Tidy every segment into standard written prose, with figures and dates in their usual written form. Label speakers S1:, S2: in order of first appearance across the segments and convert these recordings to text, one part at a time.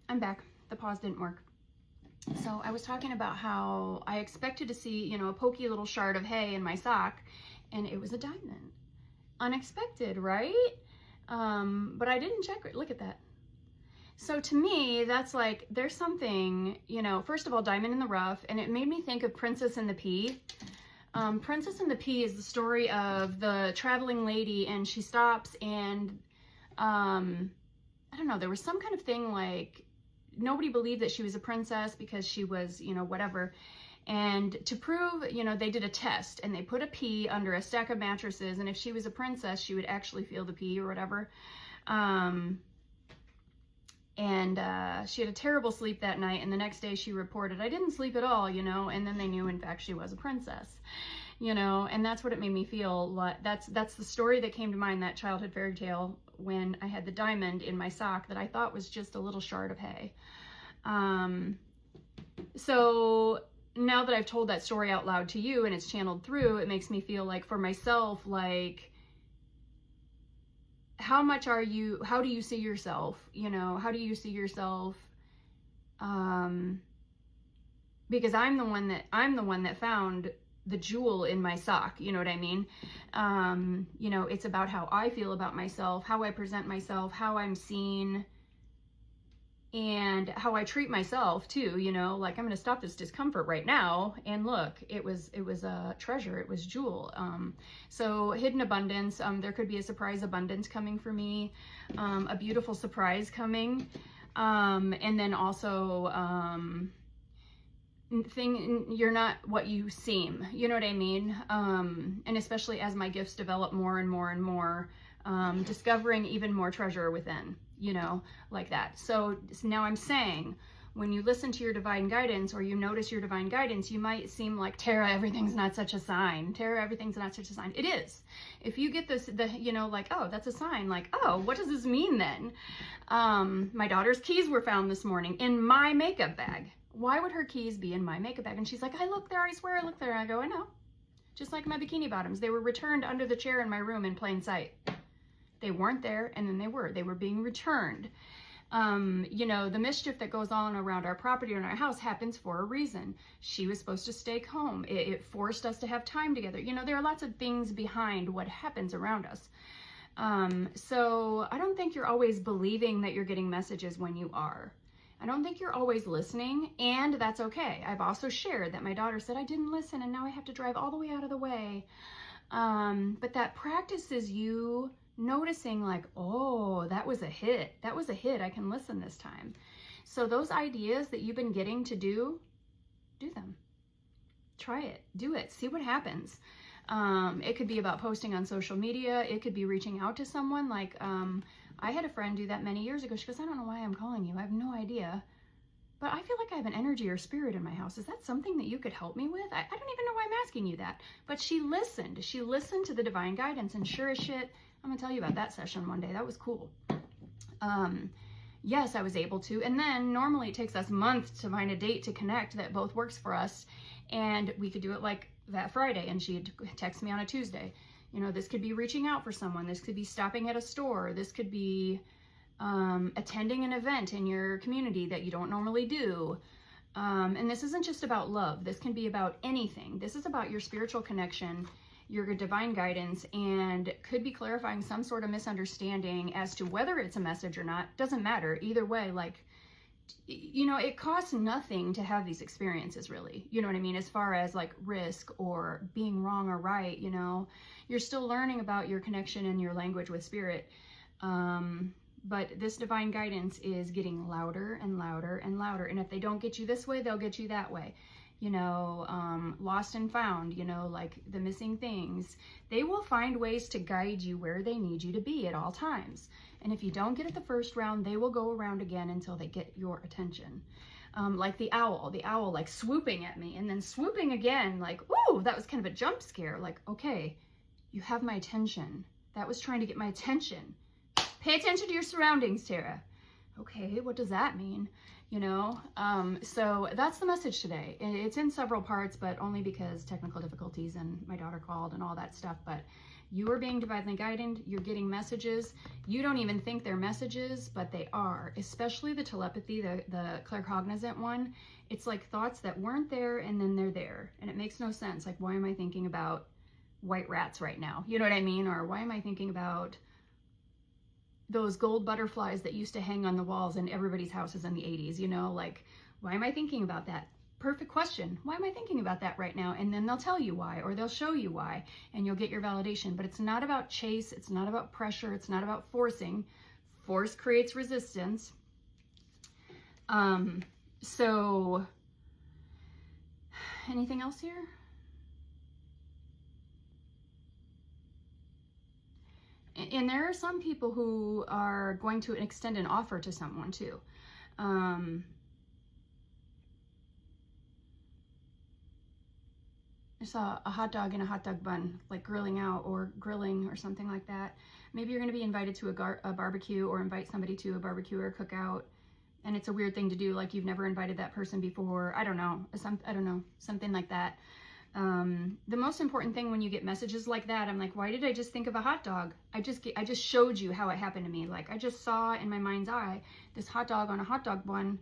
S1: I'm back. The pause didn't work. So I was talking about how I expected to see, you know, a pokey little shard of hay in my sock, and it was a diamond. Unexpected, right? But I didn't check it. Look at that. So to me, that's like, there's something, you know, first of all, diamond in the rough, and it made me think of Princess and the Pea. Princess and the Pea is the story of the traveling lady, and she stops and, I don't know, there was some kind of thing like, nobody believed that she was a princess because she was, you know, whatever. And to prove, you know, they did a test and they put a pea under a stack of mattresses. And if she was a princess, she would actually feel the pea or whatever. She had a terrible sleep that night. And the next day she reported, I didn't sleep at all, you know, and then they knew, in fact, she was a princess, you know, and that's what it made me feel like. That's the story that came to mind, that childhood fairy tale, when I had the diamond in my sock that I thought was just a little shard of hay. So now that I've told that story out loud to you and it's channeled through, it makes me feel like, for myself, like, how do you see yourself? You know, how do you see yourself? Because I'm the one that found the jewel in my sock, you know what I mean? You know, it's about how I feel about myself, how I present myself, how I'm seen, and how I treat myself too, you know, like, I'm going to stop this discomfort right now. And look, it was a treasure. It was jewel. So hidden abundance, there could be a surprise abundance coming for me, a beautiful surprise coming. And then also, you're not what you seem, you know what I mean? And especially as my gifts develop more and more and more, discovering even more treasure within, you know, like that. So now I'm saying, when you listen to your divine guidance, or you notice your divine guidance, you might seem like, Tara, everything's not such a sign. Tara, everything's not such a sign. It is. If you get this, you know, like, oh, that's a sign. Like, oh, what does this mean then? My daughter's keys were found this morning in my makeup bag. Why would her keys be in my makeup bag? And she's like, I look there, I swear I look there. And I go, I know. Just like my bikini bottoms. They were returned under the chair in my room in plain sight. They weren't there, and then they were being returned. You know, the mischief that goes on around our property and our house happens for a reason. She was supposed to stay home. It forced us to have time together. You know, there are lots of things behind what happens around us. So I don't think you're always believing that you're getting messages when you are. I don't think you're always listening, and that's okay. I've also shared that my daughter said, I didn't listen, and now I have to drive all the way out of the way. But that practices you noticing, like, oh, that was a hit. That was a hit. I can listen this time. So those ideas that you've been getting to do them. Try it. Do it. See what happens. It could be about posting on social media. It could be reaching out to someone. Like, I had a friend do that many years ago. She goes, I don't know why I'm calling you. I have no idea. But I feel like I have an energy or spirit in my house. Is that something that you could help me with? I don't even know why I'm asking you that. But she listened. She listened to the divine guidance, and sure as shit, I'm going to tell you about that session one day. That was cool. Yes, I was able to. And then normally it takes us months to find a date to connect that both works for us. And we could do it like that Friday, and she'd text me on a Tuesday. You know, this could be reaching out for someone. This could be stopping at a store. This could be attending an event in your community that you don't normally do. And this isn't just about love. This can be about anything. This is about your spiritual connection, your divine guidance, and could be clarifying some sort of misunderstanding as to whether it's a message or not. Doesn't matter. Either way, like, you know, it costs nothing to have these experiences, really. You know what I mean? As far as like risk or being wrong or right, you know, you're still learning about your connection and your language with spirit. But this divine guidance is getting louder and louder and louder. And if they don't get you this way, they'll get you that way. You know, lost and found, you know, like the missing things. They will find ways to guide you where they need you to be at all times. And if you don't get it the first round, they will go around again until they get your attention. Like the owl like swooping at me and then swooping again, like, ooh, that was kind of a jump scare. Like, okay, you have my attention. That was trying to get my attention. Pay attention to your surroundings, Tara. Okay, what does that mean? You know, so that's the message today. It's in several parts, but only because technical difficulties and my daughter called and all that stuff. But You are being divinely guided. You're getting messages. You don't even think they're messages, but they are, especially the telepathy, the claircognizant one. It's like thoughts that weren't there and then they're there. And it makes no sense. Like, why am I thinking about white rats right now? You know what I mean? Or why am I thinking about those gold butterflies that used to hang on the walls in everybody's houses in the 80s? You know, like, why am I thinking about that? Perfect question. Why am I thinking about that right now? And then they'll tell you why, or they'll show you why, and you'll get your validation. But it's not about chase. It's not about pressure. It's not about forcing. Force creates resistance. So anything else here? And there are some people who are going to extend an offer to someone too. I saw a hot dog and a hot dog bun, like grilling out or grilling or something like that. Maybe you're going to be invited to a barbecue, or invite somebody to a barbecue or a cookout. And it's a weird thing to do, like you've never invited that person before. I don't know, something like that. The most important thing when you get messages like that, I'm like, why did I just think of a hot dog? I just showed you how it happened to me. Like, I just saw in my mind's eye this hot dog on a hot dog bun.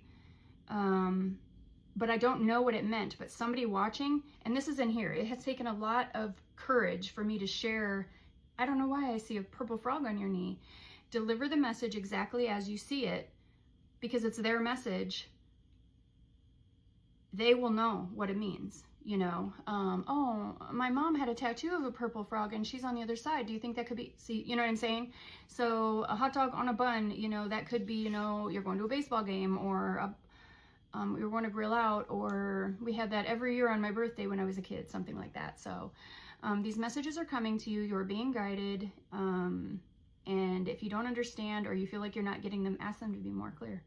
S1: But I don't know what it meant. But somebody watching, and this is in here, it has taken a lot of courage for me to share. I don't know why I see a purple frog on your knee. Deliver the message exactly as you see it, because it's their message. They will know what it means, you know. Oh, my mom had a tattoo of a purple frog and she's on the other side. Do you think that could be, see, you know what I'm saying? So a hot dog on a bun, you know, that could be, you know, you're going to a baseball game, or we were going to grill out, or we had that every year on my birthday when I was a kid, something like that. So these messages are coming to you. You're being guided. And if you don't understand, or you feel like you're not getting them, ask them to be more clear.